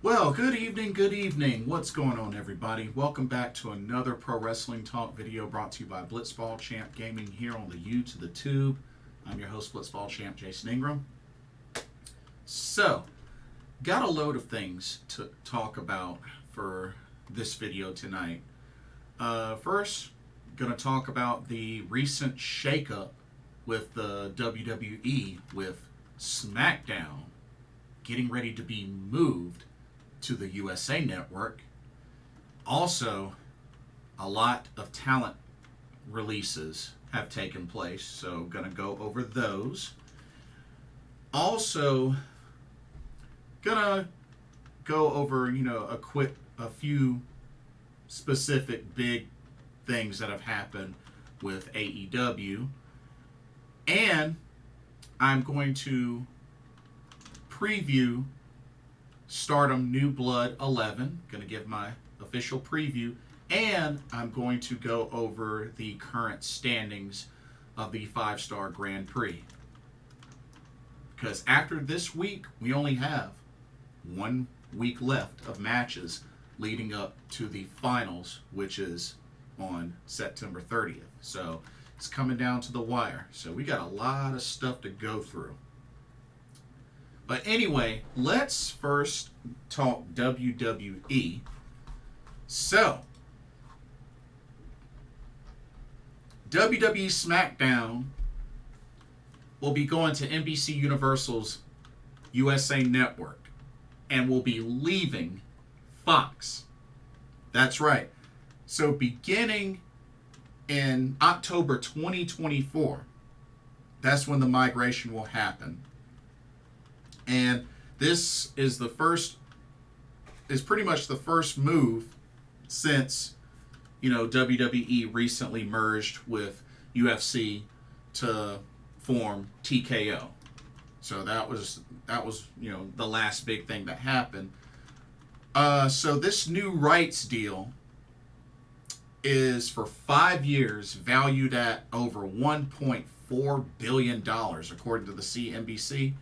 Well, good evening, good evening. What's going on, everybody? Welcome back to another Pro Wrestling Talk video brought to you by Blitzball Champ Gaming here on the U to the Tube. I'm your host, Blitzball Champ Jason Ingram. So, got a load of things to talk about for this video tonight. First, gonna talk about the recent shakeup with the WWE with Smackdown getting ready to be moved to the USA Network. Also, a lot of talent releases have taken place, so gonna go over those. Also, gonna go over a few specific big things that have happened with AEW, and I'm going to preview Stardom New Blood 11. Going to give my official preview. And I'm going to go over the current standings of the 5-Star Grand Prix. Because after this week, we only have 1 week left of matches leading up to the finals, which is on September 30th. So it's coming down to the wire. So we got a lot of stuff to go through. But anyway, let's first talk WWE. So, WWE Smackdown will be going to NBC Universal's USA Network and will be leaving Fox. That's right. So beginning in October 2024, that's when the migration will happen. And this is pretty much the first move since, WWE recently merged with UFC to form TKO. So that was the last big thing that happened. So this new rights deal is for 5 years, valued at over $1.4 billion, according to the CNBC.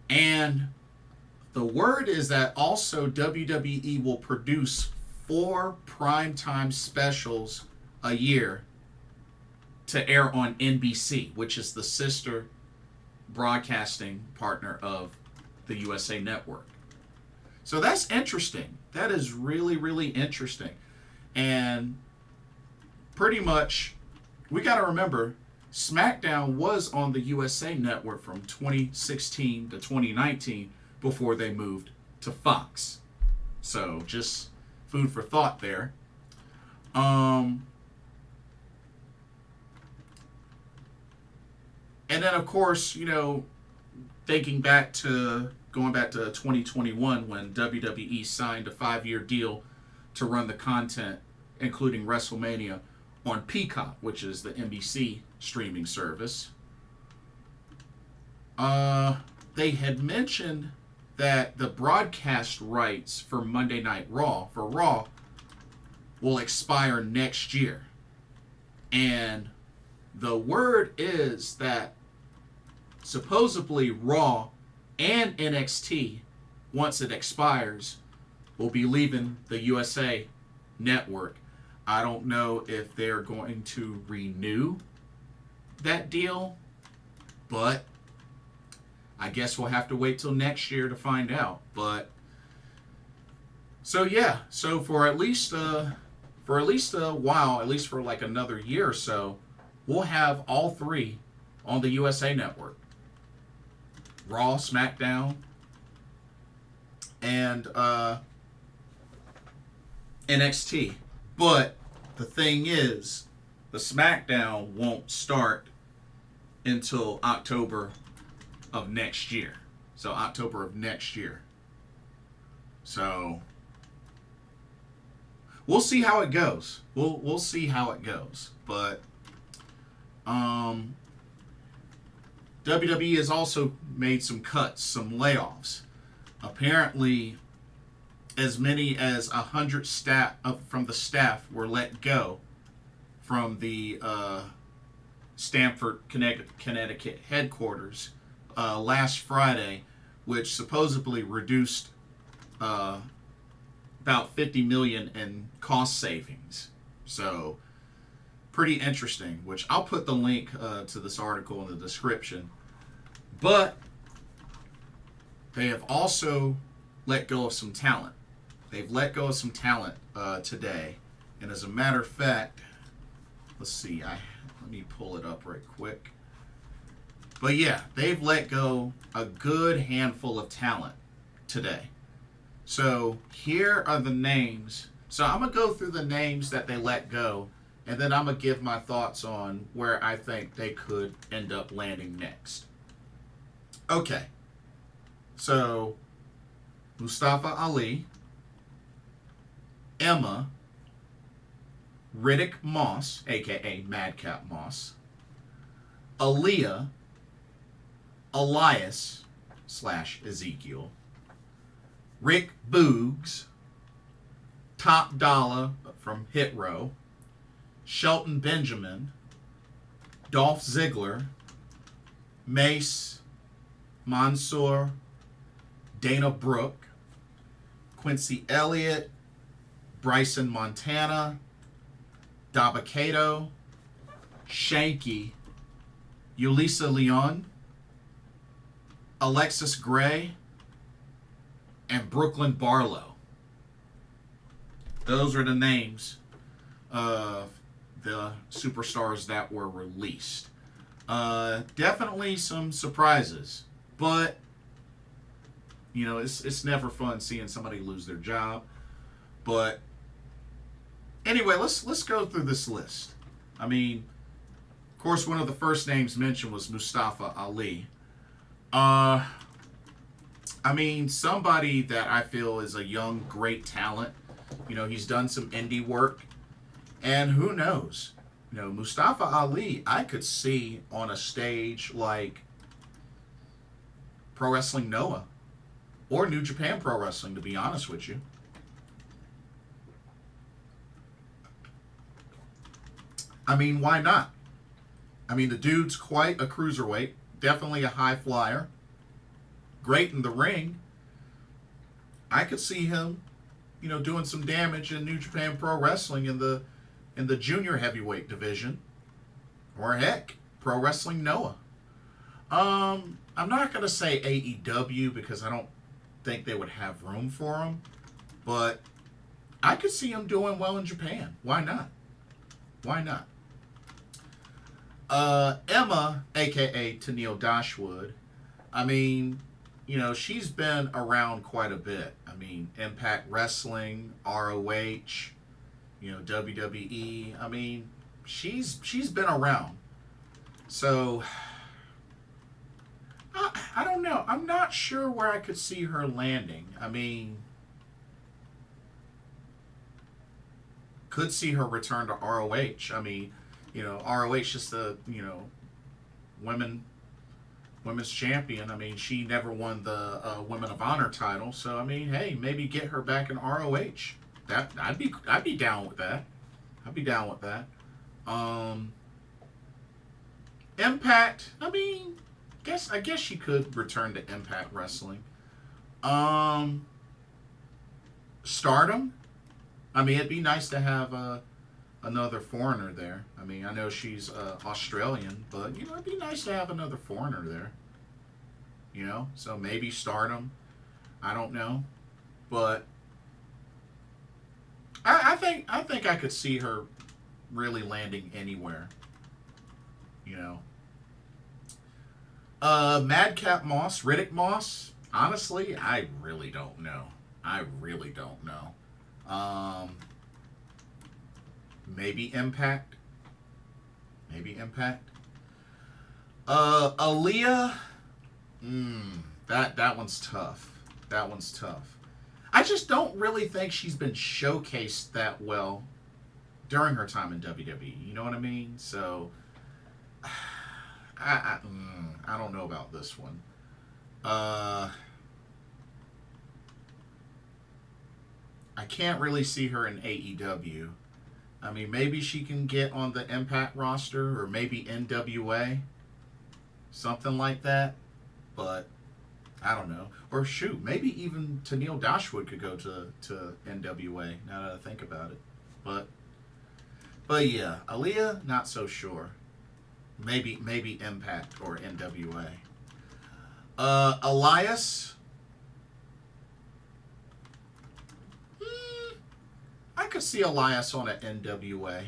And the word is that also WWE will produce 4 primetime specials a year to air on NBC, which is the sister broadcasting partner of the USA Network. So that's interesting. That is really, really interesting. And pretty much, we got to remember, SmackDown was on the USA Network from 2016 to 2019 before they moved to Fox. So just food for thought there. And then of course, going back to 2021 when WWE signed a 5-year deal to run the content, including WrestleMania, on Peacock, which is the NBC streaming service. They had mentioned that the broadcast rights for Monday Night Raw, for Raw, will expire next year. And the word is that supposedly Raw and NXT, once it expires, will be leaving the USA Network. I don't know if they're going to renew that deal, but I guess we'll have to wait till next year to find out. But so for at least a while, at least for like another year or so, we'll have all 3 on the USA Network: Raw, SmackDown, and NXT. But the thing is, the SmackDown won't start until October of next year. So October of next year. So we'll see how it goes. We'll see how it goes. But WWE has also made some cuts, some layoffs. Apparently, as many as 100 staff from the staff were let go from the Stamford, Connecticut headquarters last Friday, which supposedly reduced about $50 million in cost savings. So pretty interesting, which I'll put the link to this article in the description. But they have also let go of some talent. They've let go of some talent today. And as a matter of fact, let's see, let me pull it up right quick. But yeah, they've let go a good handful of talent today. So here are the names. So I'm going to go through the names that they let go, and then I'm going to give my thoughts on where I think they could end up landing next. Okay. So Mustafa Ali, Emma, Riddick Moss, a.k.a. Madcap Moss, Aliyah, Elias / Ezekiel, Rick Boogs, Top Dolla from Hit Row, Shelton Benjamin, Dolph Ziggler, Mace, Mansoor, Dana Brooke, Quincy Elliot, Bryson Montana, Dabba Kato, Shanky, Yulisa Leon, Alexis Gray, and Brooklyn Barlow. Those are the names of the superstars that were released. Definitely some surprises, but you know, it's never fun seeing somebody lose their job. But anyway, let's go through this list. I mean, of course, one of the first names mentioned was Mustafa Ali. I mean, somebody that I feel is a young, great talent. You know, he's done some indie work. And who knows? You know, Mustafa Ali, I could see on a stage like Pro Wrestling Noah or New Japan Pro Wrestling, to be honest with you. I mean, why not? I mean, the dude's quite a cruiserweight. Definitely a high flyer. Great in the ring. I could see him, you know, doing some damage in New Japan Pro Wrestling in the junior heavyweight division, or heck, Pro Wrestling Noah. I'm not gonna say AEW because I don't think they would have room for him, but I could see him doing well in Japan. Why not? Why not? Emma, aka Tenille Dashwood. I mean, you know, she's been around quite a bit. I mean, Impact Wrestling, ROH, you know, WWE. I mean, she's been around. So I don't know. I'm not sure where I could see her landing. I mean, could see her return to ROH. I mean, you know, ROH is the, you know, women's champion. I mean, she never won the Women of Honor title. So I mean, hey, maybe get her back in ROH. I'd be down with that. I'd be down with that. Impact. I mean, I guess she could return to Impact Wrestling. Stardom. I mean, it'd be nice to have another foreigner there. I mean, I know she's Australian, but you know, it'd be nice to have another foreigner there. You know, so maybe Stardom. I don't know, but I think I could see her really landing anywhere. You know. Madcap Moss, Riddick Moss. Honestly, I really don't know. Maybe Impact. Aliyah. That one's tough. I just don't really think she's been showcased that well during her time in WWE. You know what I mean? So I don't know about this one. I can't really see her in AEW. I mean, maybe she can get on the Impact roster or maybe NWA. Something like that. But I don't know. Or shoot, maybe even Tennille Dashwood could go to NWA. Now that I think about it, but yeah, Aliyah, not so sure. Maybe Impact or NWA. Elias. I could see Elias on an NWA.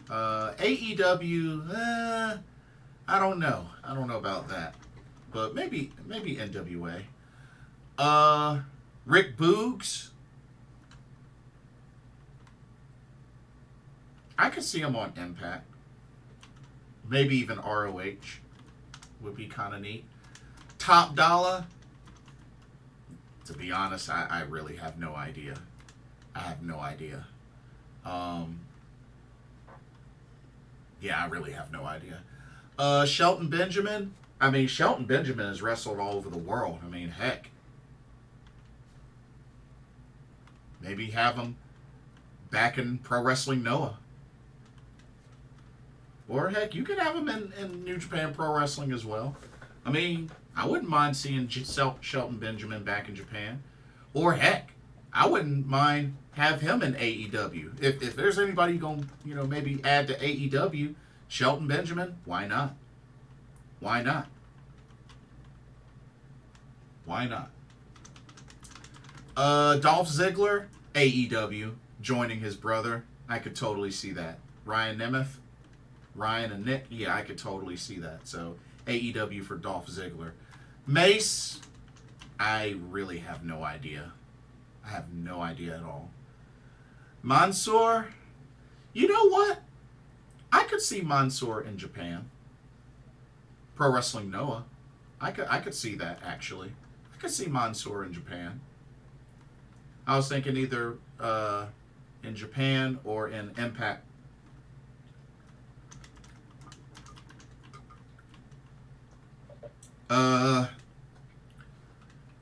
AEW, I don't know. I don't know about that. But maybe NWA. Rick Boogs. I could see him on Impact. Maybe even ROH would be kind of neat. Top Dolla. To be honest, I really have no idea. I have no idea. Yeah, I really have no idea. Shelton Benjamin. I mean, Shelton Benjamin has wrestled all over the world. I mean, heck. Maybe have him back in Pro Wrestling Noah. Or heck, you could have him in New Japan Pro Wrestling as well. I mean, I wouldn't mind seeing Shelton Benjamin back in Japan. Or heck, I wouldn't mind have him in AEW. If there's anybody going to, maybe add to AEW, Shelton Benjamin, why not? Why not? Why not? Dolph Ziggler, AEW, joining his brother. I could totally see that. Ryan and Nick, yeah, I could totally see that. So, AEW for Dolph Ziggler. Mace, I really have no idea. I have no idea at all. Mansoor, you know what? I could see Mansoor in Japan. Pro Wrestling Noah. I could see that, actually. I could see Mansoor in Japan. I was thinking either in Japan or in Impact.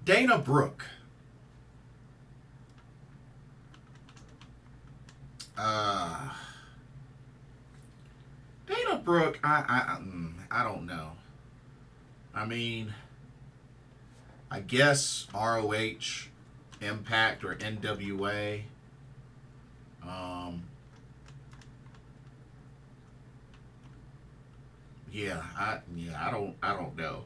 Dana Brooke. Dana Brooke, I don't know. I mean, I guess ROH, Impact, or NWA. I don't know.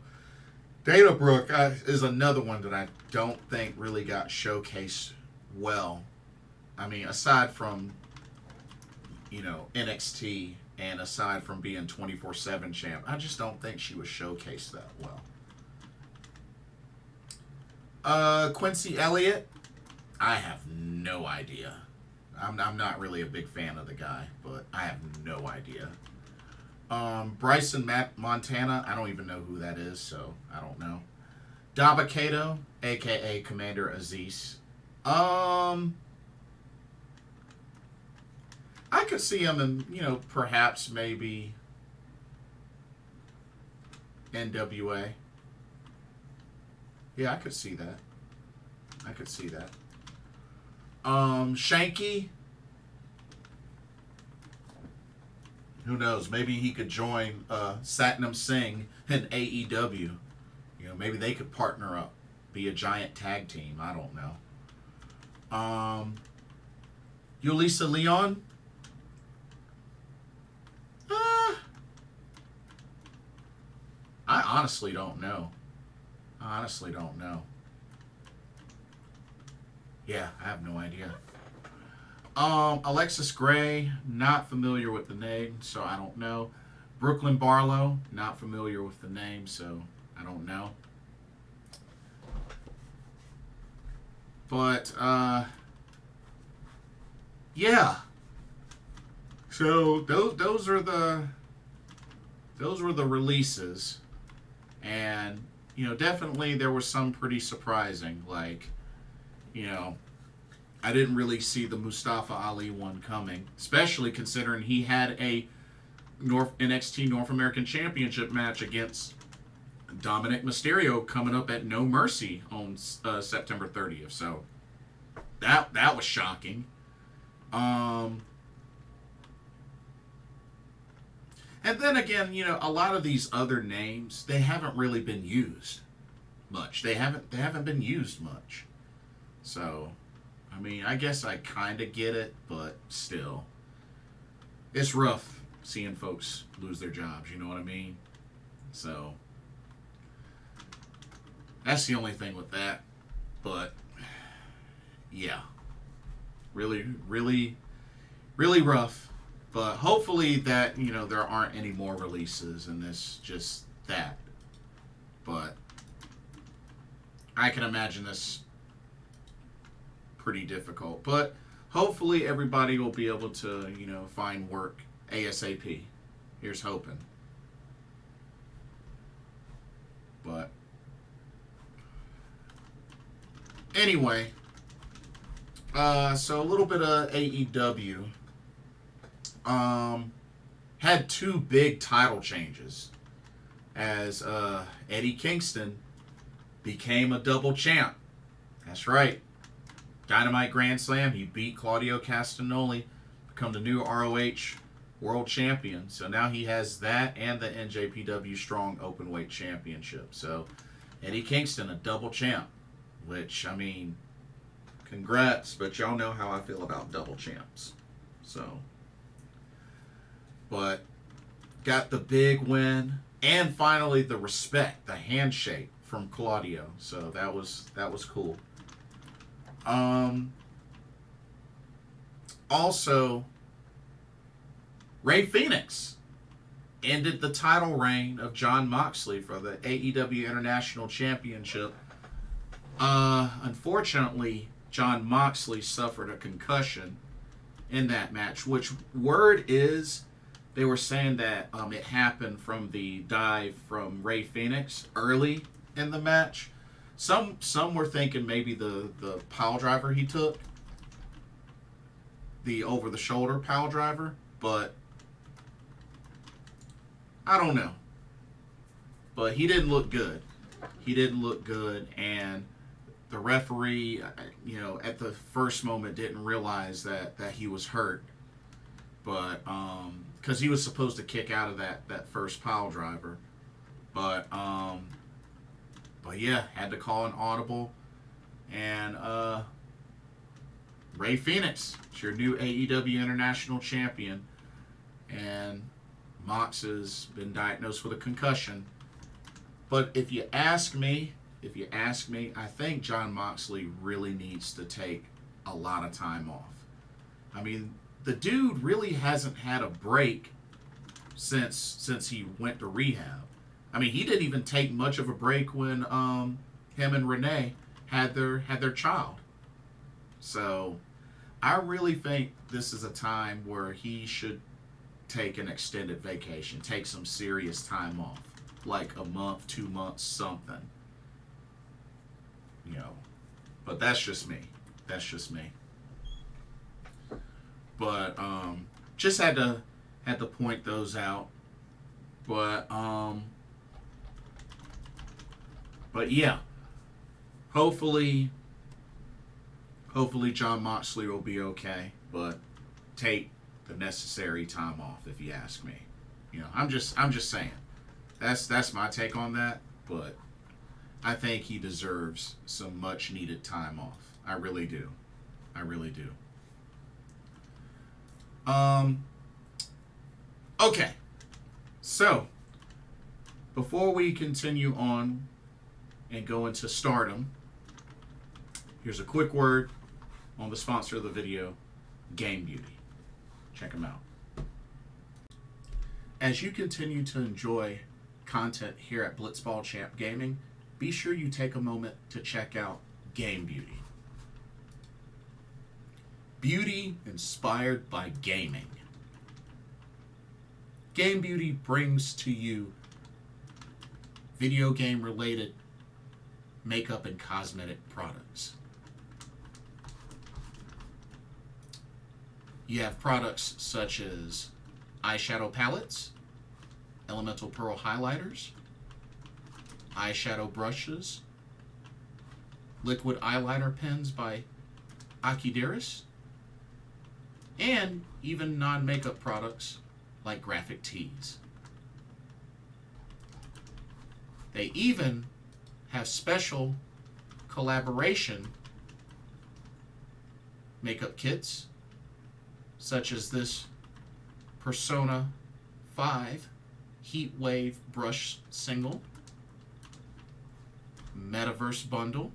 Dana Brooke is another one that I don't think really got showcased well. I mean, aside from, NXT and aside from being 24/7 champ, I just don't think she was showcased that well. Quincy Elliot, I have no idea. I'm not really a big fan of the guy, but I have no idea. Bryson Montana, I don't even know who that is, so I don't know. Dabba Kato, a.k.a. Commander Aziz. I could see him in, perhaps maybe NWA. Yeah, I could see that. Shanky. Who knows? Maybe he could join Satnam Singh in AEW. Maybe they could partner up, be a giant tag team. I don't know. Yulisa Leon. I honestly don't know. Yeah, I have no idea. Alexis Gray, not familiar with the name, so I don't know. Brooklyn Barlow, not familiar with the name, so I don't know. But, yeah. So those were the releases, and definitely there was some pretty surprising, like, I didn't really see the Mustafa Ali one coming, especially considering he had a NXT North American Championship match against Dominic Mysterio coming up at No Mercy on September 30th. So that was shocking. And then again, you know, a lot of these other names, they haven't really been used much. They haven't been used much. So, I mean, I guess I kind of get it, but still, it's rough seeing folks lose their jobs. You know what I mean? So, that's the only thing with that. But yeah, really, really, really rough. But hopefully that, you know, there aren't any more releases and this just that. But I can imagine this pretty difficult. But hopefully everybody will be able to, you know, find work ASAP. Here's hoping. But anyway, so a little bit of AEW. Had two big title changes as Eddie Kingston became a double champ. That's right. Dynamite Grand Slam. He beat Claudio Castagnoli, become the new ROH World Champion. So now he has that and the NJPW Strong Openweight Championship. So Eddie Kingston, a double champ. Which, I mean, congrats, but y'all know how I feel about double champs. So, but got the big win and finally the respect, the handshake from Claudio. So that was cool. Also, Rey Fenix ended the title reign of Jon Moxley for the AEW International Championship. Unfortunately, Jon Moxley suffered a concussion in that match, which word is they were saying that it happened from the dive from Rey Fenix early in the match. Some were thinking maybe the pile driver he took, the over-the-shoulder pile driver, but I don't know. But he didn't look good. And the referee, you know, at the first moment didn't realize that he was hurt. But, because he was supposed to kick out of that first pile driver. But yeah, had to call an audible. And, Rey Fenix is your new AEW International Champion. And Mox has been diagnosed with a concussion. But if you ask me, I think Jon Moxley really needs to take a lot of time off. I mean, the dude really hasn't had a break since he went to rehab. I mean, he didn't even take much of a break when him and Renee had their child. So, I really think this is a time where he should take an extended vacation, take some serious time off, like a month, 2 months, something. You know, but that's just me. But just had to point those out. But yeah, hopefully Jon Moxley will be okay. But take the necessary time off, if you ask me. You know, I'm just saying. That's my take on that. But I think he deserves some much needed time off. I really do. Okay. So, before we continue on and go into Stardom, here's a quick word on the sponsor of the video, Game Beauty. Check them out. As you continue to enjoy content here at Blitzball Champ Gaming, be sure you take a moment to check out Game Beauty. Beauty inspired by gaming. Game Beauty brings to you video game related makeup and cosmetic products. You have products such as eyeshadow palettes, elemental pearl highlighters, eyeshadow brushes, liquid eyeliner pens by Akideris, and even non-makeup products like graphic tees. They even have special collaboration makeup kits, such as this Persona 5 Heat Wave Brush Single, Metaverse Bundle,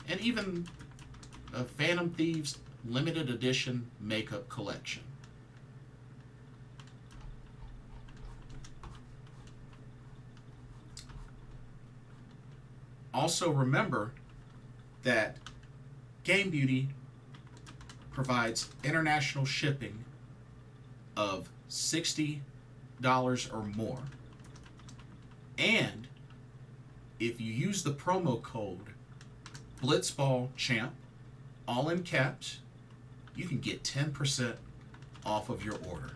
and even a Phantom Thieves limited edition makeup collection. Also remember that Game Beauty provides international shipping of $60 or more. And if you use the promo code BlitzballChamp, all in caps, you can get 10% off of your order.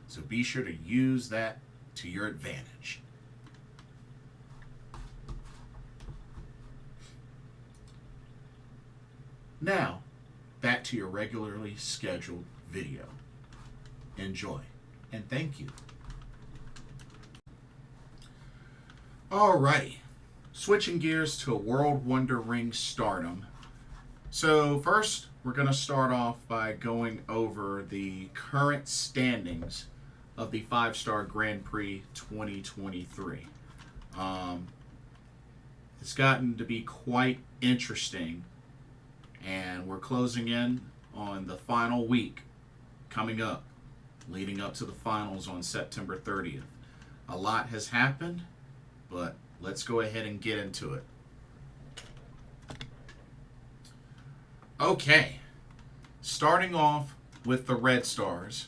So be sure to use that to your advantage. Now, back to your regularly scheduled video. Enjoy, and thank you. Alrighty, switching gears to World Wonder Ring Stardom. So first, we're going to start off by going over the current standings of the 5-Star Grand Prix 2023. It's gotten to be quite interesting, and we're closing in on the final week coming up, leading up to the finals on September 30th. A lot has happened, but let's go ahead and get into it. Okay, starting off with the Red Stars.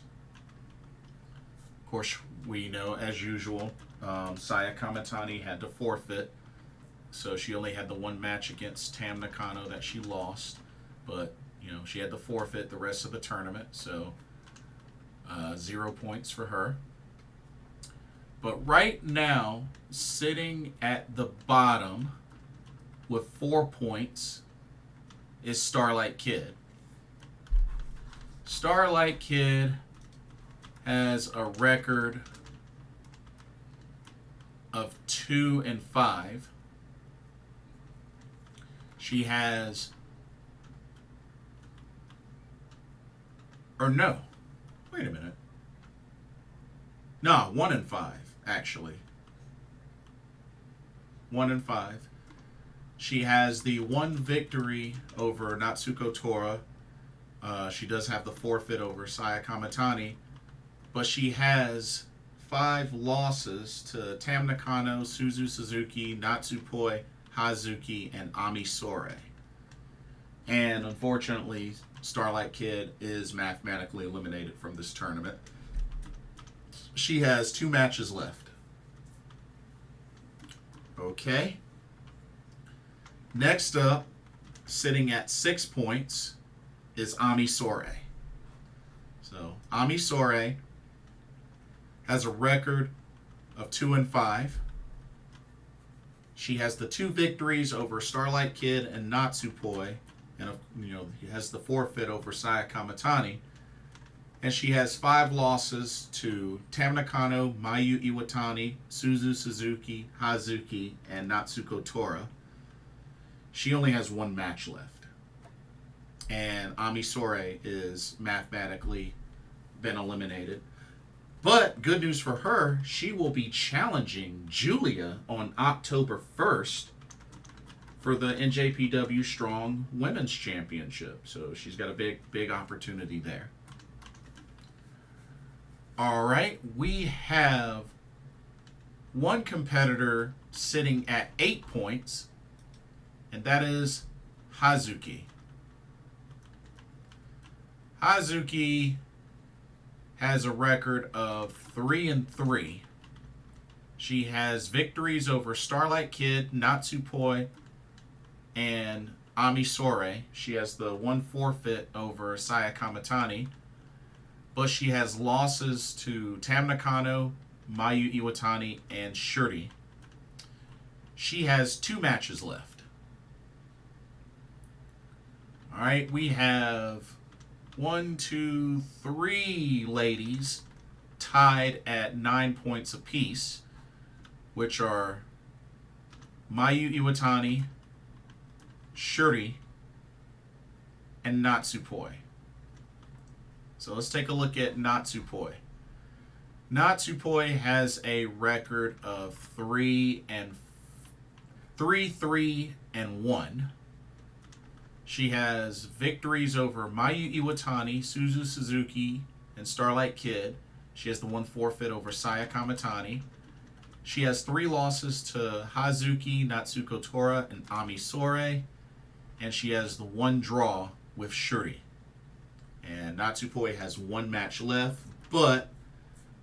Of course, we know, as usual, Saya Kamitani had to forfeit, so she only had the one match against Tam Nakano that she lost, but she had to forfeit the rest of the tournament, so 0 points for her. But right now, sitting at the bottom with 4 points is Starlight Kid. Starlight Kid has a record of 2-5. She has, or no, wait a minute. No, 1-5 actually. 1-5. She has the one victory over Natsuko Tora. She does have the forfeit over Saya Kamitani, but she has 5 losses to Tam Nakano, Suzu Suzuki, Natsupoi, Hazuki, and Ami Sourei. And unfortunately, Starlight Kid is mathematically eliminated from this tournament. She has 2 matches left. Okay. Next up, sitting at 6 points, is Ami Sourei. So, Ami Sourei has a record of 2-5. She has the 2 victories over Starlight Kid and Natsupoi, and he has the forfeit over Saya Kamitani. And she has 5 losses to Tam Nakano, Mayu Iwatani, Suzu Suzuki, Hazuki, and Natsuko Tora. She only has 1 match left. And Ami Sourei is mathematically been eliminated. But good news for her, she will be challenging Julia on October 1st for the NJPW Strong Women's Championship. So she's got a big opportunity there. All right, we have one competitor sitting at 8 points, and that is Hazuki. Hazuki has a record of 3-3. She has victories over Starlight Kid, Natsupoi, and Ami Sourei. She has the 1 forfeit over Saya Kamitani. But she has losses to Tam Nakano, Mayu Iwatani, and Shirley. She has 2 matches left. All right, we have 1, 2, 3 ladies tied at 9 points apiece, which are Mayu Iwatani, Shuri, and Natsupoi. So let's take a look at Natsupoi. Natsupoi has a record of 3-3 and 1. She has victories over Mayu Iwatani, Suzu Suzuki, and Starlight Kid. She has the one forfeit over Saya Kamitani. She has 3 losses to Hazuki, Natsuko Tora, and Ami Sourei. And she has the 1 draw with Shuri. And Natsupoi has 1 match left, but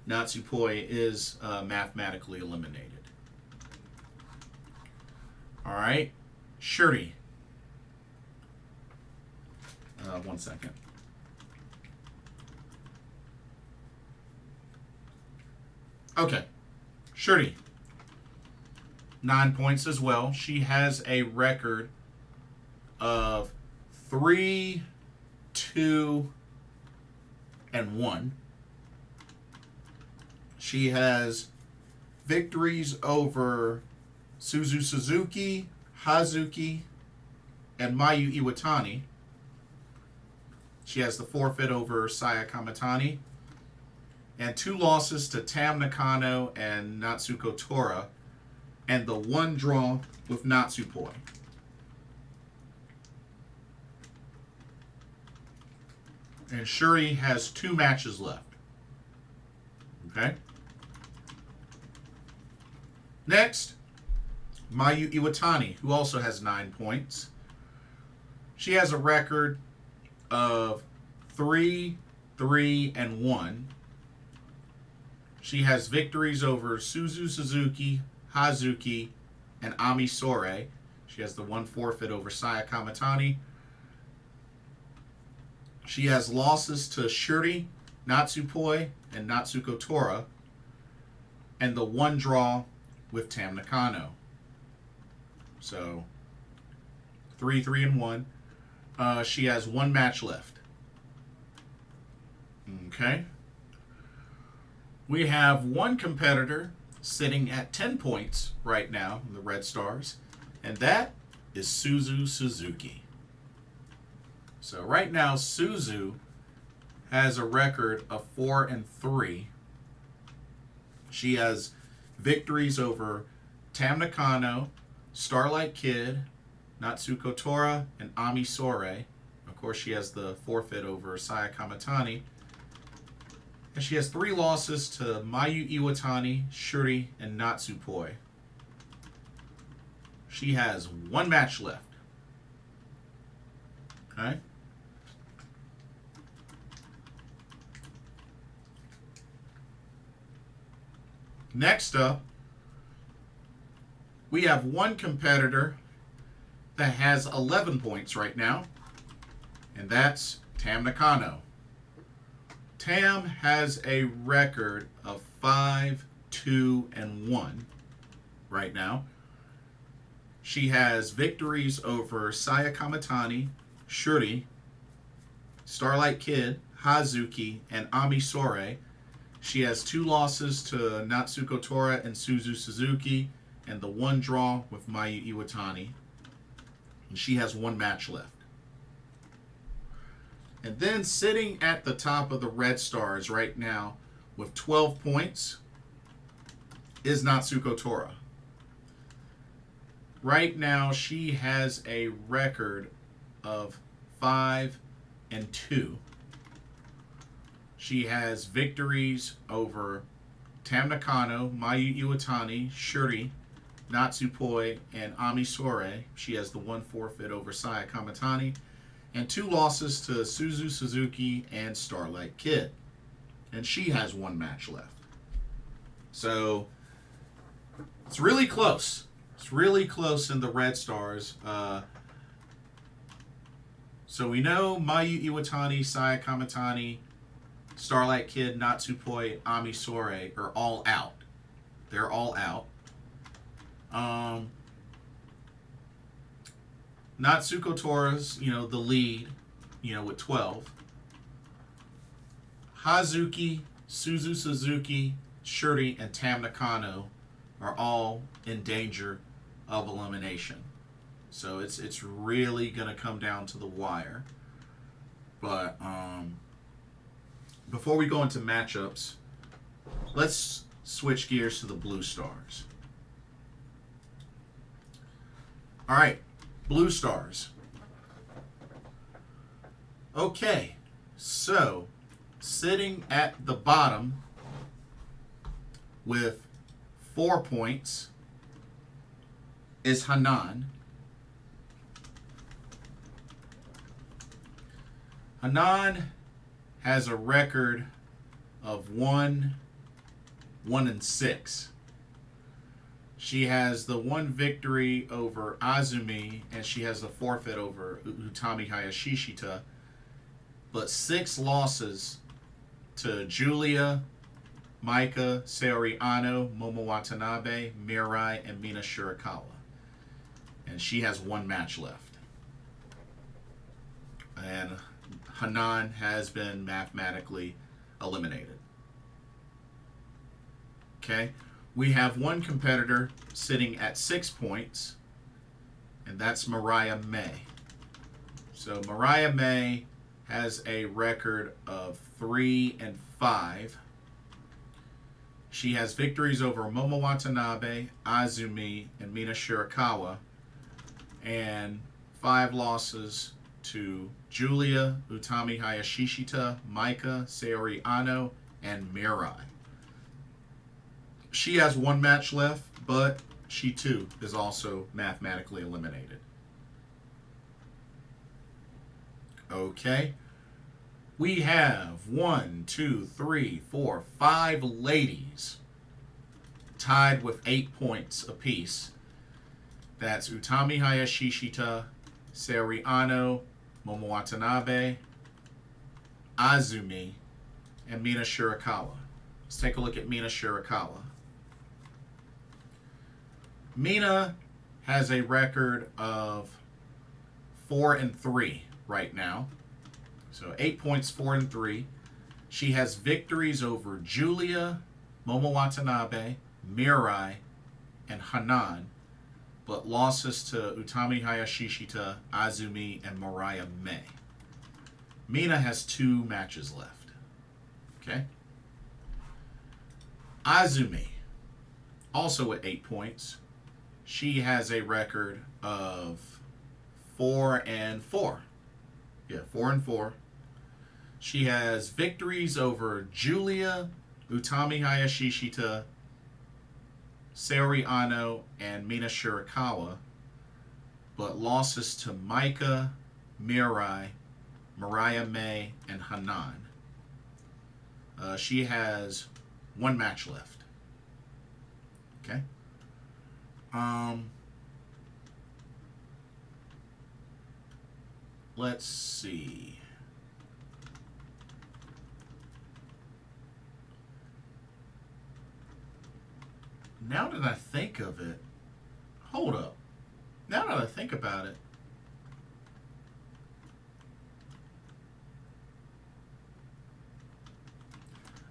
Natsupoi is mathematically eliminated. All right, Shuri. 1 second. Okay, Shuri. 9 points as well. She has a record of 3-2 and 1. She has victories over Suzu Suzuki, Hazuki, and Mayu Iwatani. She has the forfeit over Saya Kamitani. And 2 losses to Tam Nakano and Natsuko Tora. And the 1 draw with Natsupoi. And Shuri has 2 matches left. Okay? Next, Mayu Iwatani, who also has 9 points. She has a record of 3-3 and 1. She has victories over Suzu Suzuki, Hazuki, and Ami Sourei. She has the 1 forfeit over Saya Kamitani. She has losses to Shuri, Natsupoi, and Natsuko Tora, and the 1 draw with Tam Nakano. So 3-3 and 1. She has 1 match left. Okay. We have 1 competitor sitting at 10 points right now in the Red Stars, and that is Suzu Suzuki. So right now, Suzu has a record of 4-3. She has victories over Tam Nakano, Starlight Kid, Natsuko Tora, and Ami Sourei. Of course, she has the forfeit over Saya Kamitani. And she has 3 losses to Mayu Iwatani, Shuri, and Natsupoi. She has 1 match left. Okay? Next up, we have 1 competitor that has 11 points right now, and that's Tam Nakano. Tam has a record of 5-2 and 1 right now. She has victories over Saya Kamitani, Shuri, Starlight Kid, Hazuki, and Ami Sourei. She has 2 losses to Natsuko Tora and Suzu Suzuki, and the 1 draw with Mayu Iwatani. And she has 1 match left. And then sitting at the top of the Red Stars right now with 12 points is Natsuko Tora. Right now she has a record of 5-2. She has victories over Tam Nakano, Mayu Iwatani, Shuri, Natsupoi, and Ami Sourei. She has the 1 forfeit over Saya Kamitani. And 2 losses to Suzu Suzuki and Starlight Kid. And she has 1 match left. So, it's really close. It's really close in the Red Stars. So we know Mayu Iwatani, Saya Kamitani, Starlight Kid, Natsupoi, Ami Sourei are all out. They're all out. Natsuko Tora's, the lead, with 12. Hazuki Suzu Suzuki, Shirley, and Tam Nakano are all in danger of elimination. So it's really going to come down to the wire. But before we go into matchups, let's switch gears to the Blue Stars. All right, Blue Stars. Okay, so sitting at the bottom with 4 points is Hanan. Hanan has a record of 1-6. She has the one victory over Azumi, and she has the forfeit over Utami Hayashishita, but 6 losses to Julia, Maika, Saori Ano, Momo Watanabe, Mirai, and Mina Shirakawa. And she has 1 match left. And Hanan has been mathematically eliminated. Okay, we have one competitor sitting at 6 points, and that's Mariah May. So Mariah May has a record of 3-5. She has victories over Momo Watanabe, Azumi, and Mina Shirakawa, and 5 losses to Julia, Utami Hayashishita, Maika, Saori Ano, and Mirai. She has 1 match left, but she too is also mathematically eliminated. Okay. We have 5 ladies tied with 8 points apiece. That's Utami Hayashishita, Saori Ano, Momo Watanabe, Azumi, and Mina Shirakawa. Let's take a look at Mina Shirakawa. Mina has a record of 4-3 right now. So 8 points, 4-3. She has victories over Julia, Momo Watanabe, Mirai, and Hanan, but losses to Utami Hayashishita, Azumi, and Mariah May. Mina has 2 matches left. Okay. Azumi, also at 8 points. She has a record of 4-4. Yeah, 4-4. She has victories over Julia, Utami Hayashishita, Saori Ano, and Mina Shirakawa, but losses to Maika, Mirai, Mariah May, and Hanan. She has 1 match left. Okay. Let's see. Now that I think of it, hold up. Now that I think about it,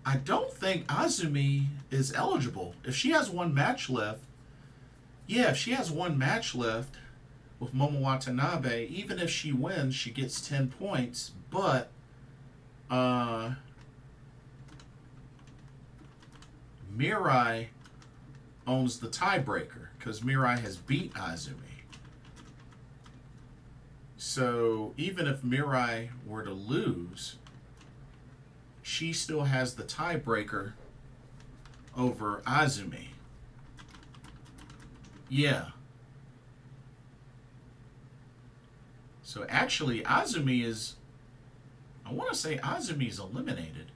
I don't think Azumi is eligible. If she has 1 match left, if she has 1 match left with Momo Watanabe, even if she wins, she gets 10 points, but Mirai owns the tiebreaker because Mirai has beat Azumi. So even if Mirai were to lose, she still has the tiebreaker over Azumi. Yeah. So actually, Azumi is, I want to say Azumi is eliminated.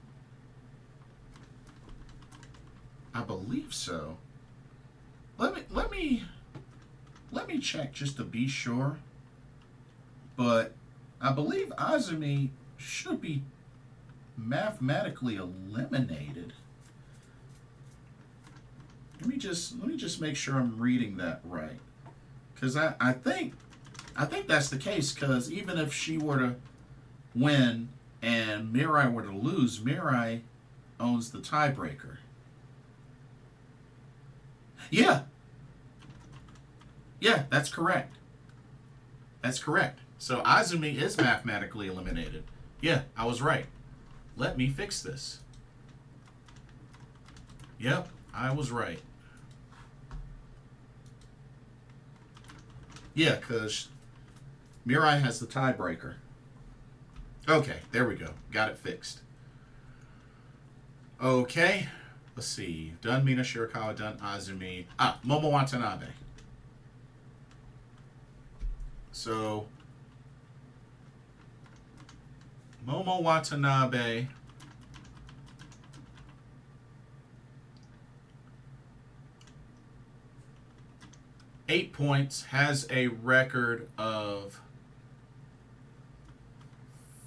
I believe so. Let me check just to be sure. But I believe Azumi should be mathematically eliminated. Let me just make sure I'm reading that right, because I think that's the case. Because even if she were to win and Mirai were to lose, Mirai owns the tiebreaker. Yeah. Yeah, that's correct. That's correct. So Azumi is mathematically eliminated. Yeah, I was right. Let me fix this. Yep, I was right. Yeah, because Mirai has the tiebreaker. Okay, there we go. Got it fixed. Okay, let's see. Done Mina Shirakawa, done Azumi. Momo Watanabe. So, Momo Watanabe eight points, has a record of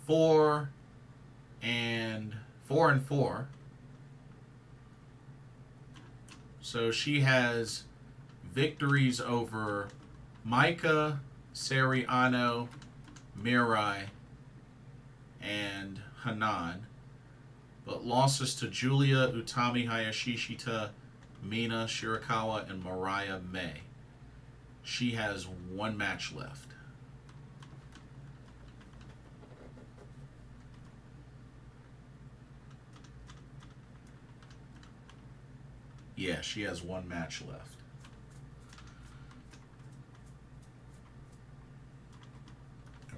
4-4. So she has victories over Maika, Seriano, Mirai, and Hanan, but losses to Julia, Utami Hayashishita, Mina Shirakawa, and Mariah May. She has one match left. Yeah, she has one match left.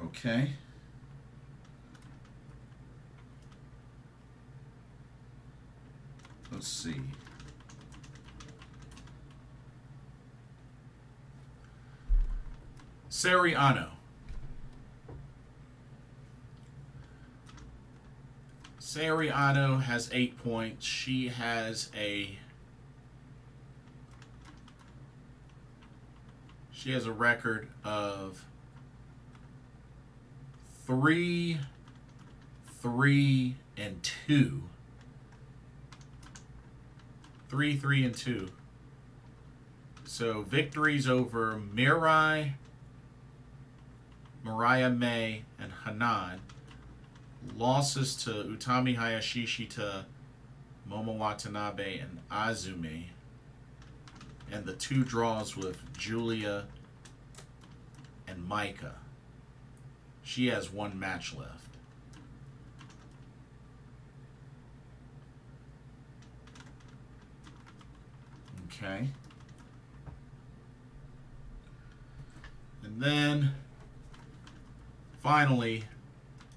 Okay. Let's see. Seriano. Seriano has 8 points. She has a record of 3-3-2. 3-3-2. So victories over Mirai, Mariah May, and Hanan. Losses to Utami Hayashishita, Momo Watanabe, and Azumi. And the 2 draws with Julia and Maika. She has one match left. Okay. And then, finally,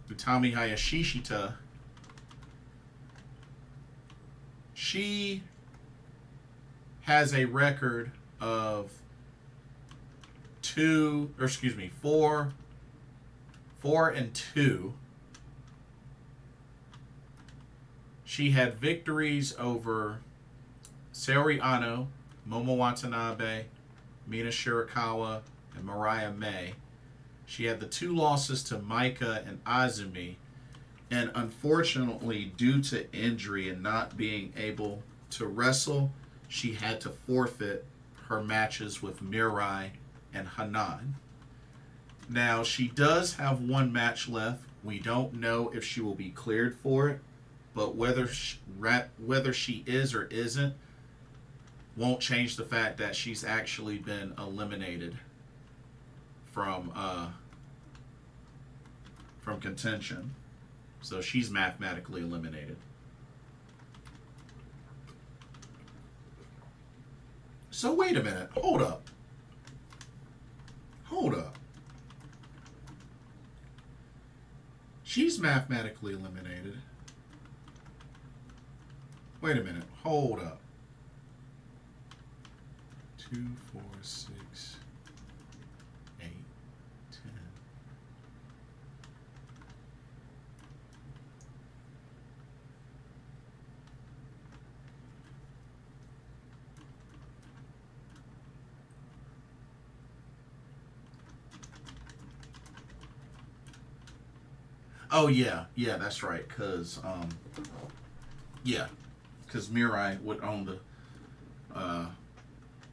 Utami Hayashishita. She has a record of 4-2. She had victories over Seriano, Momo Watanabe, Mina Shirakawa, and Mariah May. She had the 2 losses to Maika and Azumi. And unfortunately, due to injury and not being able to wrestle, she had to forfeit her matches with Mirai and Hanan. Now, she does have one match left. We don't know if she will be cleared for it, but whether she is or isn't won't change the fact that she's actually been eliminated from contention. So she's mathematically eliminated. So wait a minute. Hold up. She's mathematically eliminated. Wait a minute. Hold up. 2, 4, 6, 8, 10. Oh yeah, that's right. Cause Mirai would own the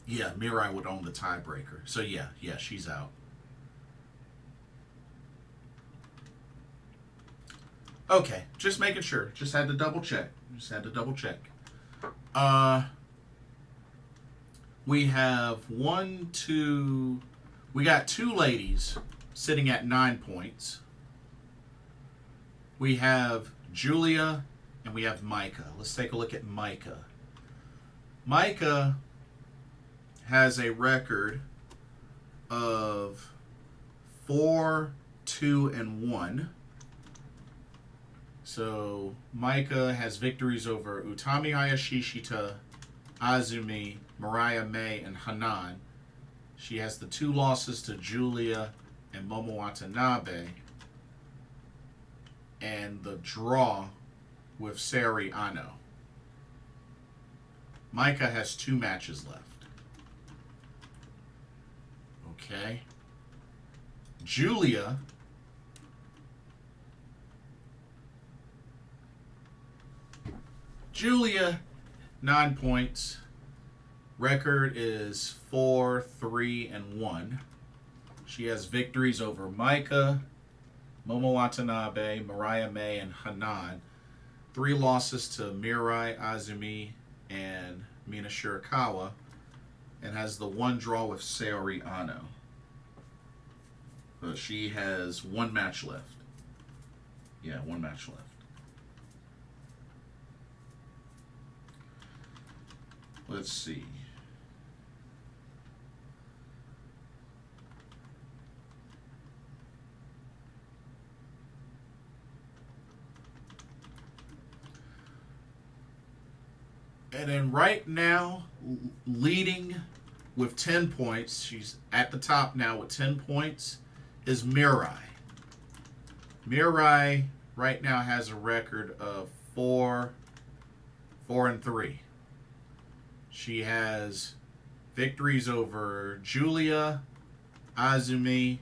Mirai would own the tiebreaker. So yeah, she's out. Okay, just making sure. Just had to double check. Just had to double check. We have we got 2 ladies sitting at 9 points. We have Julia and we have Micah. Let's take a look at Micah. Micah has a record of 4-2-1. So Micah has victories over Utami Hayashishita, Azumi, Mariah May, and Hanan. She has the 2 losses to Julia and Momo Watanabe, and the draw with Sari Ano. Micah has 2 matches left. Okay. Julia Julia, 9 points. Record is 4-3-1. She has victories over Micah, Momo Watanabe, Mariah May, and Hanan. 3 losses to Mirai, Azumi, and Mina Shirakawa. And has the 1 draw with Saori Ano. But she has 1 match left. Yeah, 1 match left. Let's see. And then right now, leading with 10 points, she's at the top now with 10 points, is Mirai. Mirai right now has a record of 4-3. She has victories over Julia, Azumi,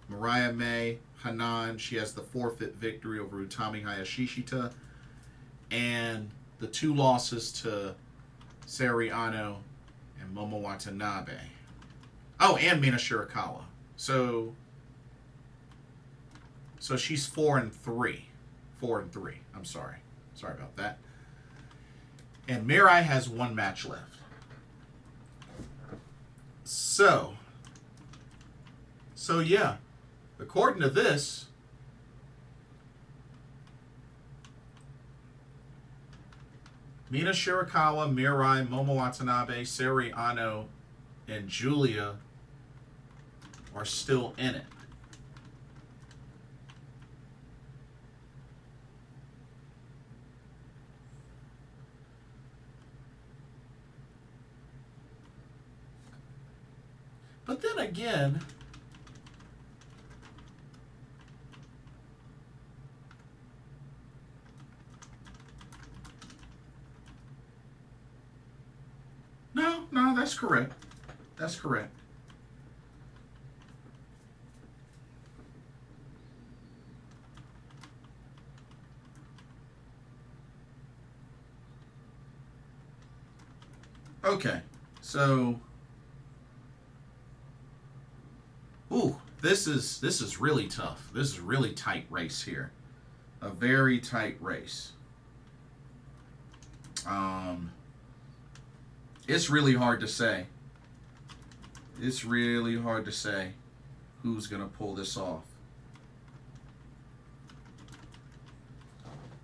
Mariah May, Hanan. She has the forfeit victory over Utami Hayashishita. And the 2 losses to Sari Ano and Momo Watanabe. Oh, and Mina Shirakawa. So she's 4-3. 4-3. I'm sorry. Sorry about that. And Mirai has 1 match left. So yeah. According to this, Mina Shirakawa, Mirai, Momo Watanabe, Sari Ano, and Julia are still in it. But then again, no, that's correct. That's correct. Okay, so this is really tough. This is a really tight race here. A very tight race. It's really hard to say. It's really hard to say who's going to pull this off.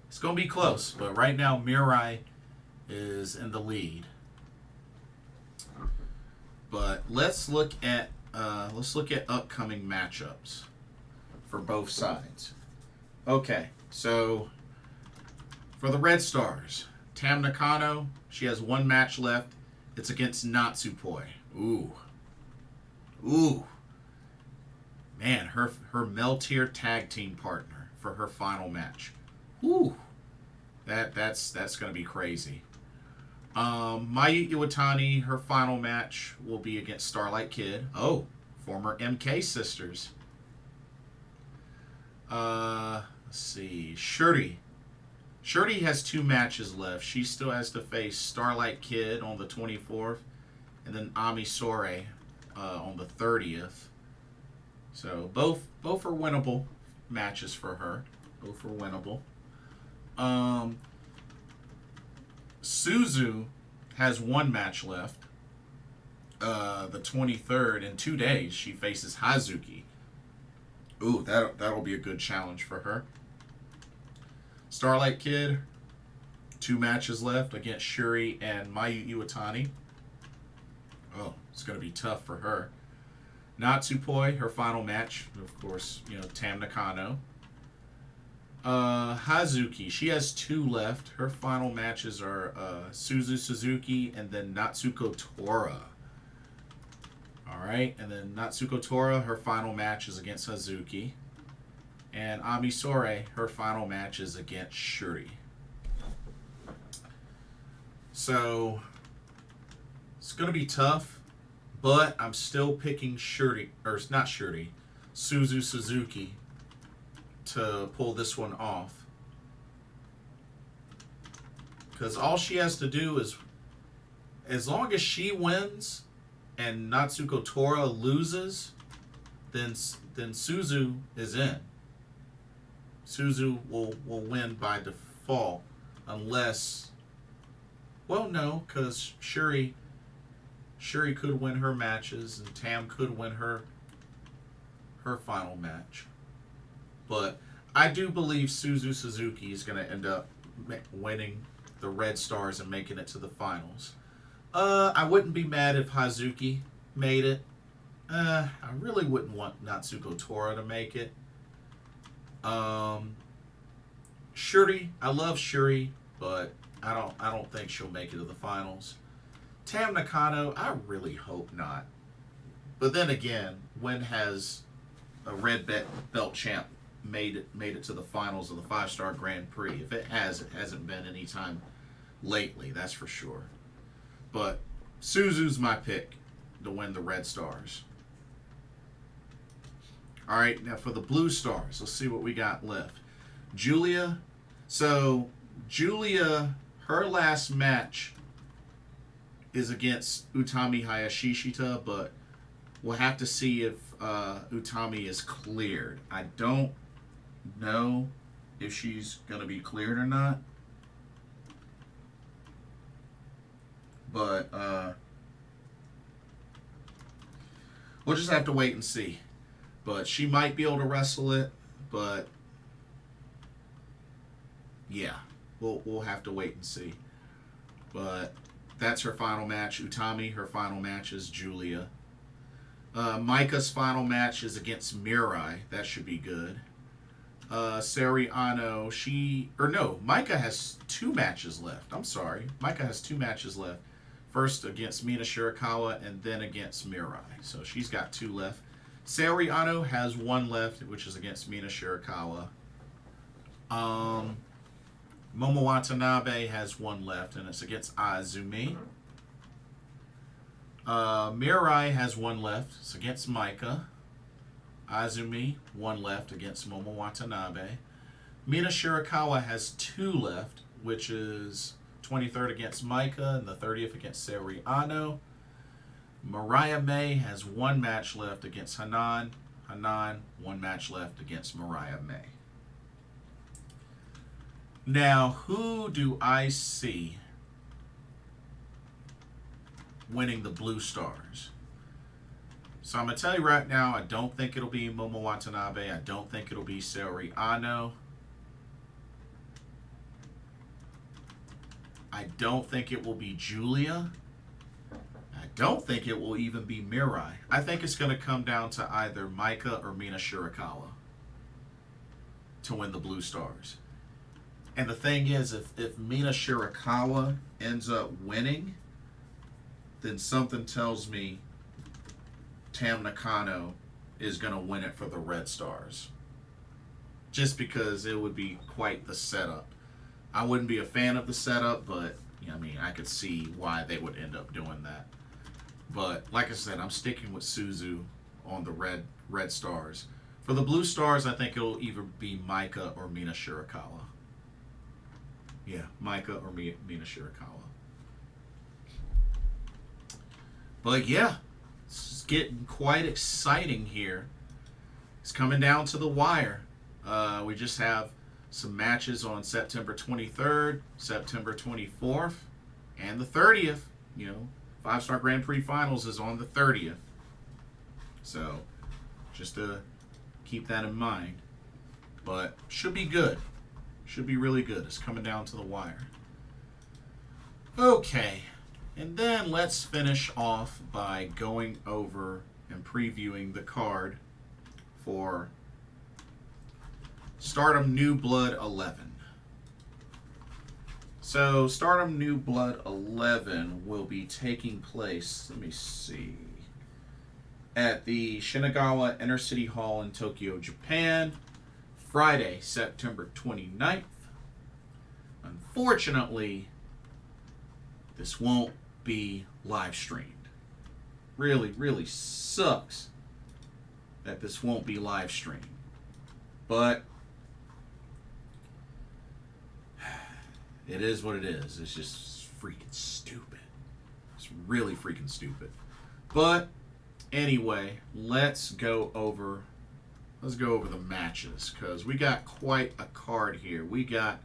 It's going to be close, but right now Mirai is in the lead. But let's look at upcoming matchups for both sides. Okay, so for the Red Stars, Tam Nakano, she has 1 match left. It's against Natsupoi. Ooh. Man, her Meltier tag team partner for her final match. Ooh. That's going to be crazy. Mayu Iwatani, her final match will be against Starlight Kid. Oh, former MK sisters. Let's see. Shuri has 2 matches left. She still has to face Starlight Kid on the 24th, and then Ami Sourei on the 30th. So both are winnable matches for her. Both are winnable. Suzu has one match left. The 23rd, in 2 days, she faces Hazuki. Ooh, that'll be a good challenge for her. Starlight Kid, 2 matches left against Shuri and Mayu Iwatani. Oh, it's going to be tough for her. Natsupoi, her final match, of course, Tam Nakano. Hazuki, she has 2 left. Her final matches are Suzu Suzuki and then Natsuko Tora. Alright, and then Natsuko Tora, her final match is against Hazuki. And Ami Sourei, her final match is against Shuri. So, it's going to be tough, but I'm still picking Suzu Suzuki to pull this one off. Because all she has to do is, as long as she wins and Natsuko Tora loses, then Suzu is in. Suzu will win by default unless, well, no, because Shuri could win her matches and Tam could win her final match. But I do believe Suzu Suzuki is going to end up winning the Red Stars and making it to the finals. I wouldn't be mad if Hazuki made it. I really wouldn't want Natsuko Tora to make it. Shuri, I love Shuri, but I don't think she'll make it to the finals. Tam Nakano, I really hope not. But then again, when has a red belt champ made it to the finals of the 5-star Grand Prix? If it hasn't been any time lately, that's for sure. But Suzu's my pick to win the Red Stars. All right, now for the Blue Stars, let's see what we got left. Julia. So Julia, her last match is against Utami Hayashishita, but we'll have to see if Utami is cleared. I don't know if she's going to be cleared or not. But we'll just have to wait and see. But she might be able to wrestle it, but yeah, we'll have to wait and see. But that's her final match. Utami, her final match is Julia. Micah's final match is against Mirai. That should be good. Sari Ano, Micah has 2 matches left. I'm sorry. Micah has 2 matches left. First against Mina Shirakawa and then against Mirai. So she's got 2 left. Sari Ano has 1 left, which is against Mina Shirakawa. Momo Watanabe has 1 left, and it's against Azumi. Mirai has 1 left. It's against Micah. Azumi, 1 left against Momo Watanabe. Mina Shirakawa has 2 left, which is 23rd against Micah and the 30th against Sari Ano. Mariah May has 1 match left against Hanan. Hanan, 1 match left against Mariah May. Now, who do I see winning the Blue Stars? So I'm going to tell you right now, I don't think it'll be Momo Watanabe. I don't think it'll be Sari Ano. I don't think it will be Julia. I don't think it will even be Mirai. I think it's going to come down to either Micah or Mina Shirakawa to win the Blue Stars. And the thing is, if Mina Shirakawa ends up winning, then something tells me Tam Nakano is going to win it for the Red Stars. Just because it would be quite the setup. I wouldn't be a fan of the setup, but I could see why they would end up doing that. But like I said, I'm sticking with Suzu on the Red Stars. For the Blue Stars, I think it'll either be Micah or Mina Shirakawa. Yeah, Micah or Mina Shirakawa. But yeah, it's getting quite exciting here. It's coming down to the wire. We just have some matches on September 23rd, September 24th. And the 30th, you know, 5-Star Grand Prix Finals is on the 30th. So, just to keep that in mind. But should be good. Should be really good. It's coming down to the wire. Okay. And then let's finish off by going over and previewing the card for Stardom New Blood 11. So, Stardom New Blood 11 will be taking place, let me see, at the Shinagawa Inter-City Hall in Tokyo, Japan, Friday, September 29th. Unfortunately, this won't be live streamed. Really, really sucks that this won't be live streamed. But it is what it is. It's just freaking stupid. It's really freaking stupid. But anyway, let's go over the matches, because we got quite a card here. We got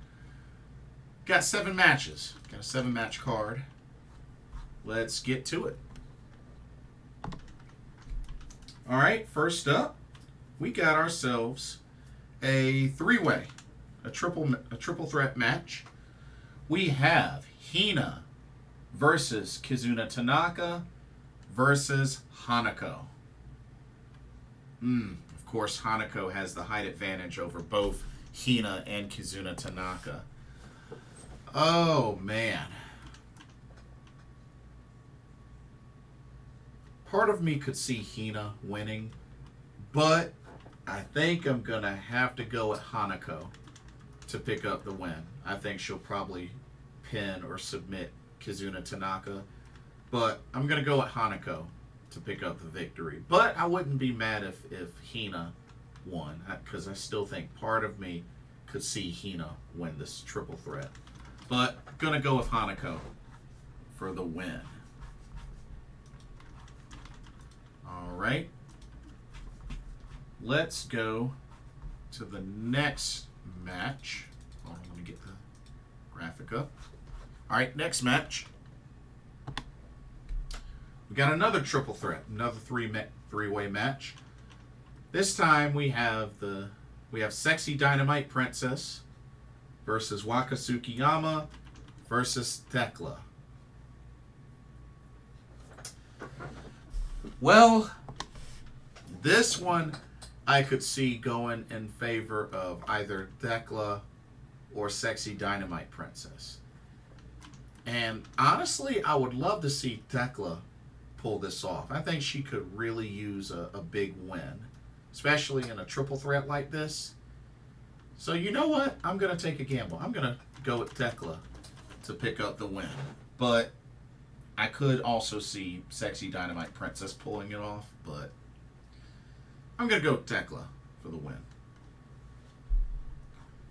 7 matches. Got a 7-match card. Let's get to it. All right, first up, we got ourselves a 3-way, a triple threat match. We have Hina versus Kizuna Tanaka versus HANAKO. Of course, HANAKO has the height advantage over both Hina and Kizuna Tanaka. Oh, man. Part of me could see Hina winning, but I think I'm going to have to go with HANAKO to pick up the win. I think she'll probably pin or submit Kizuna Tanaka, but I'm going to go with HANAKO to pick up the victory. But I wouldn't be mad if Hina won, because I still think part of me could see Hina win this triple threat. But I'm going to go with HANAKO for the win. All right. Let's go to the next match. Hold on, let me get the graphic up. All right, next match. We got another triple threat, another three-way match. This time we have Sexy Dynamite Princess versus Waka Tsukiyama versus Thekla. Well, this one I could see going in favor of either Thekla or Sexy Dynamite Princess. And honestly, I would love to see Thekla pull this off. I think she could really use a big win, especially in a triple threat like this. So you know what? I'm going to take a gamble. I'm going to go with Thekla to pick up the win. But I could also see Sexy Dynamite Princess pulling it off, but I'm going to go with Thekla for the win.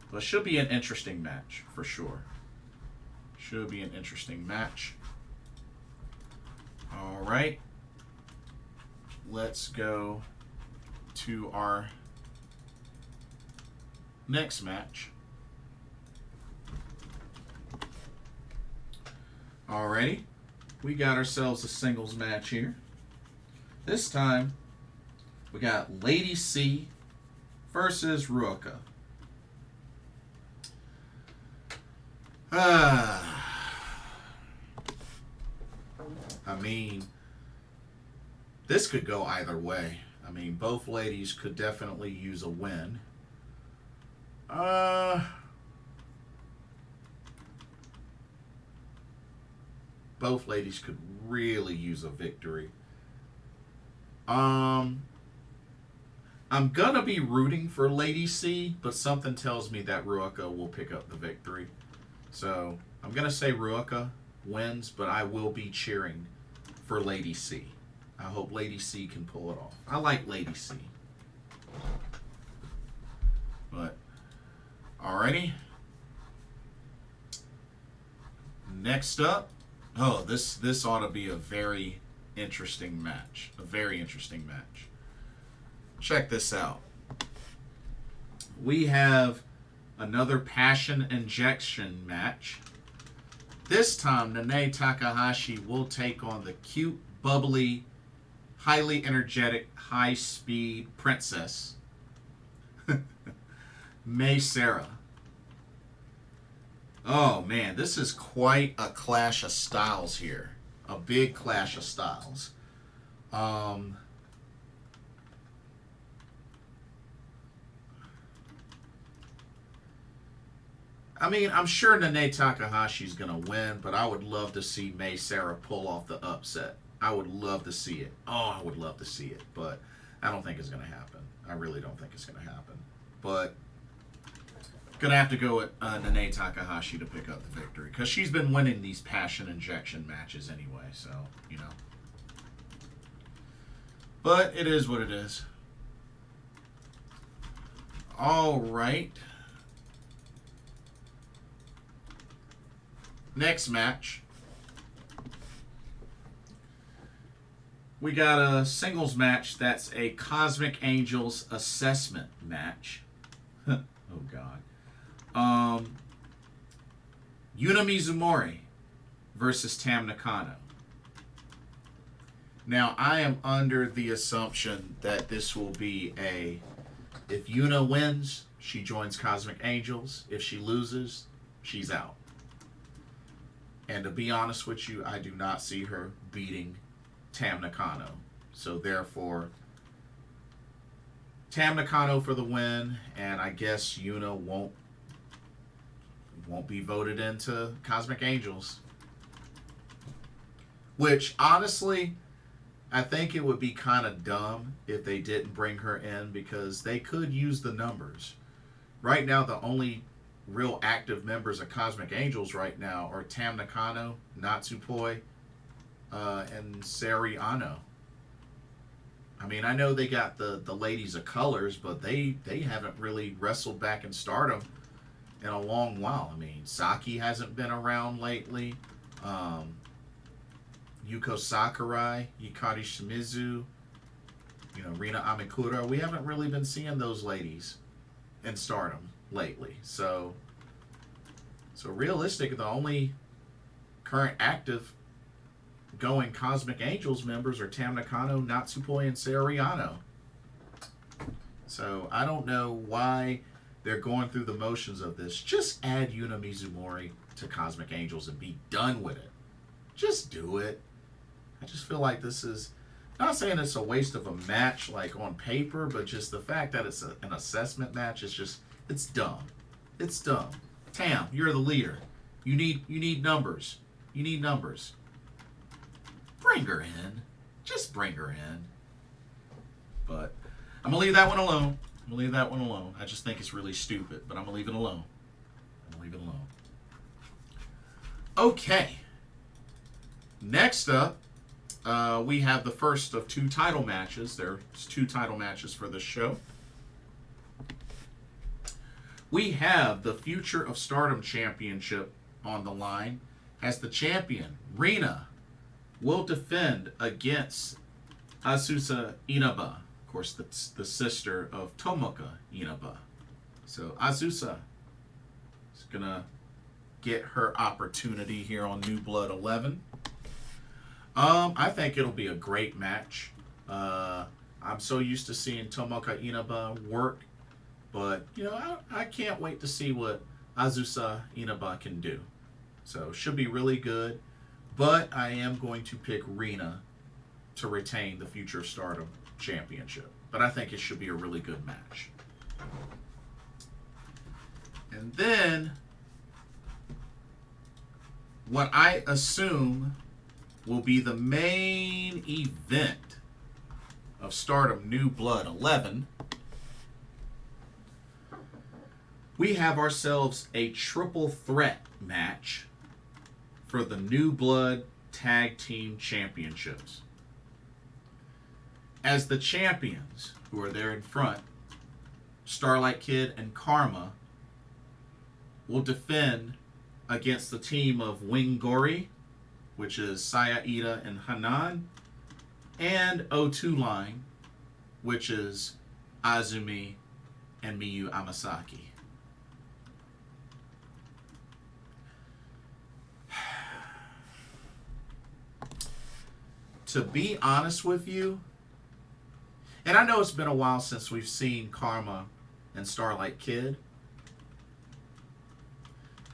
But it should be an interesting match, for sure. Should be an interesting match. All right. Let's go to our next match. Alrighty. We got ourselves a singles match here. This time, we got Lady C versus Ruaka. I mean, this could go either way. I mean, both ladies could definitely use a win. Both ladies could really use a victory. I'm gonna be rooting for Lady C, but something tells me that Ruaka will pick up the victory. So I'm gonna say Ruaka wins, but I will be cheering for Lady C. I hope Lady C can pull it off. I like Lady C. But alrighty. Next up, this ought to be a very interesting match. A very interesting match. Check this out. We have another passion injection match. This time, Nanae Takahashi will take on the cute, bubbly, highly energetic, high-speed princess, Mace. Oh, man, this is quite a clash of styles here. A big clash of styles. I mean, I'm sure Nanae Takahashi's going to win, but I would love to see Mace pull off the upset. I would love to see it. Oh, I would love to see it, but I don't think it's going to happen. I really don't think it's going to happen. But going to have to go with Nanae Takahashi to pick up the victory, because she's been winning these passion injection matches anyway, so, you know. But it is what it is. All right. Next match, we got a singles match that's a Cosmic Angels assessment match. Oh, God. Yuna Mizumori versus Tam Nakano. Now, I am under the assumption that this will be if Yuna wins, she joins Cosmic Angels. If she loses, she's out. And to be honest with you, I do not see her beating Tam Nakano. So therefore, Tam Nakano for the win, and I guess Yuna won't be voted into Cosmic Angels. Which, honestly, I think it would be kind of dumb if they didn't bring her in, because they could use the numbers. Right now, the only real active members of Cosmic Angels right now are Tam Nakano, Natsupoi, and Sari Ano. I mean, I know they got the ladies of colors, but they haven't really wrestled back in Stardom in a long while. I mean, Saki hasn't been around lately. Yuko Sakurai, Yukari Shimizu, Rina Amikura. We haven't really been seeing those ladies in Stardom lately. So realistic, the only current active going Cosmic Angels members are Tam Nakano, Natsupoi, and Sari Ano. So I don't know why they're going through the motions of this. Just add Yuna Mizumori to Cosmic Angels and be done with it. Just do it. I just feel like this is, not saying it's a waste of a match like on paper, but just the fact that it's an assessment match is just, it's dumb. It's dumb. Tam, you're the leader. You need numbers. You need numbers. Bring her in. Just bring her in. But I'm going to leave that one alone. I just think it's really stupid, but I'm going to leave it alone. Okay. Next up, we have the first of two title matches. There's two title matches for this show. We have the Future of Stardom Championship on the line, as the champion, Rina, will defend against Azusa Inaba. Of course, that's the sister of Tomoka Inaba. So Azusa is going to get her opportunity here on New Blood 11. I think it'll be a great match. I'm so used to seeing Tomoka Inaba work, but I can't wait to see what Azusa Inaba can do. So should be really good. But I am going to pick Rina to retain the Future of Stardom Championship. But I think it should be a really good match. And then what I assume will be the main event of Stardom New Blood 11. We have ourselves a triple threat match for the New Blood Tag Team Championships. As the champions, who are there in front, Starlight Kid and Karma, will defend against the team of Wing Gori, which is Saya Ida and Hanan, and O2 Line, which is Azumi and Miyu Amasaki. to be honest with you, and I know it's been a while since we've seen Karma and Starlight Kid,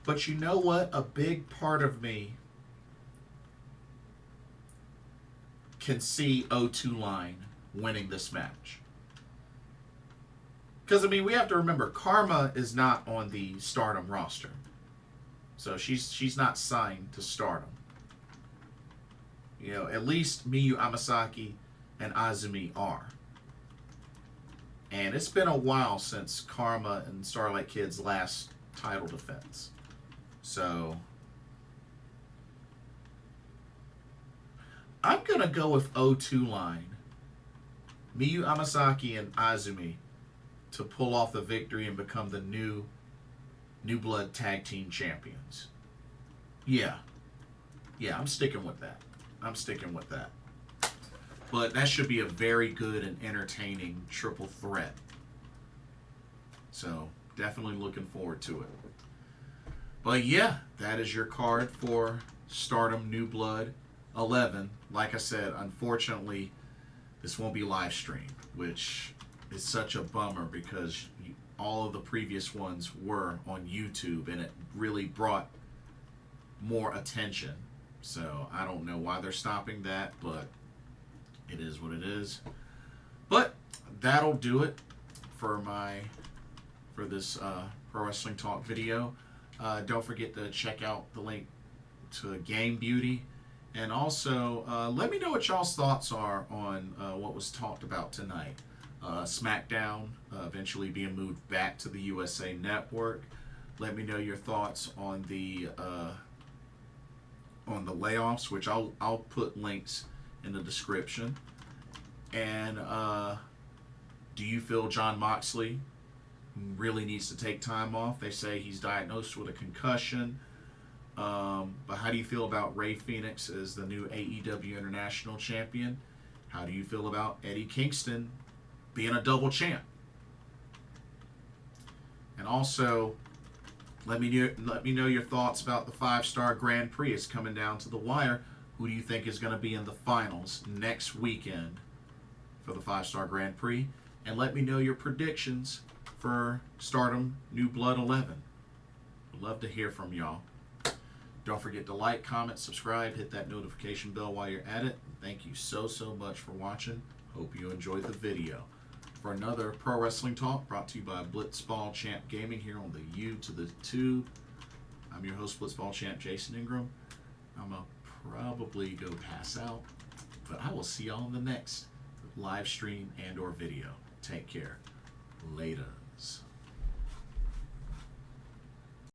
but you know what? A big part of me can see O2 Line winning this match. Because, I mean, we have to remember, Karma is not on the Stardom roster. So she's not signed to Stardom. You know, at least Miyu Amasaki and Azumi are. And it's been a while since Karma and Starlight Kid's last title defense. So I'm going to go with O2 Line, Miyu Amasaki and Azumi, to pull off the victory and become the new Blood Tag Team Champions. Yeah, I'm sticking with that. But that should be a very good and entertaining triple threat. So, definitely looking forward to it. But yeah, that is your card for Stardom New Blood 11. Like I said, unfortunately, this won't be live streamed, which is such a bummer because all of the previous ones were on YouTube and it really brought more attention. So I don't know why they're stopping that, but it is what it is. But that'll do it for this Pro Wrestling Talk video. Don't forget to check out the link to Game Beauty. And also, let me know what y'all's thoughts are on what was talked about tonight. SmackDown eventually being moved back to the USA Network. Let me know your thoughts on the layoffs, which I'll put links in the description. And do you feel Jon Moxley really needs to take time off? They say he's diagnosed with a concussion. But how do you feel about Rey Fenix as the new AEW International Champion? How do you feel about Eddie Kingston being a double champ? And also, let me know your thoughts about the 5-Star Grand Prix. It's coming down to the wire. Who do you think is going to be in the finals next weekend for the 5-Star Grand Prix? And let me know your predictions for Stardom New Blood 11. I'd love to hear from y'all. Don't forget to like, comment, subscribe, hit that notification bell while you're at it. Thank you so much for watching. Hope you enjoyed the video. For another Pro Wrestling Talk brought to you by Blitzball Champ Gaming here on the U to the Tube. I'm your host, Blitzball Champ Jason Ingram. I'm going to probably go pass out, but I will see y'all in the next live stream and or video. Take care. Laters.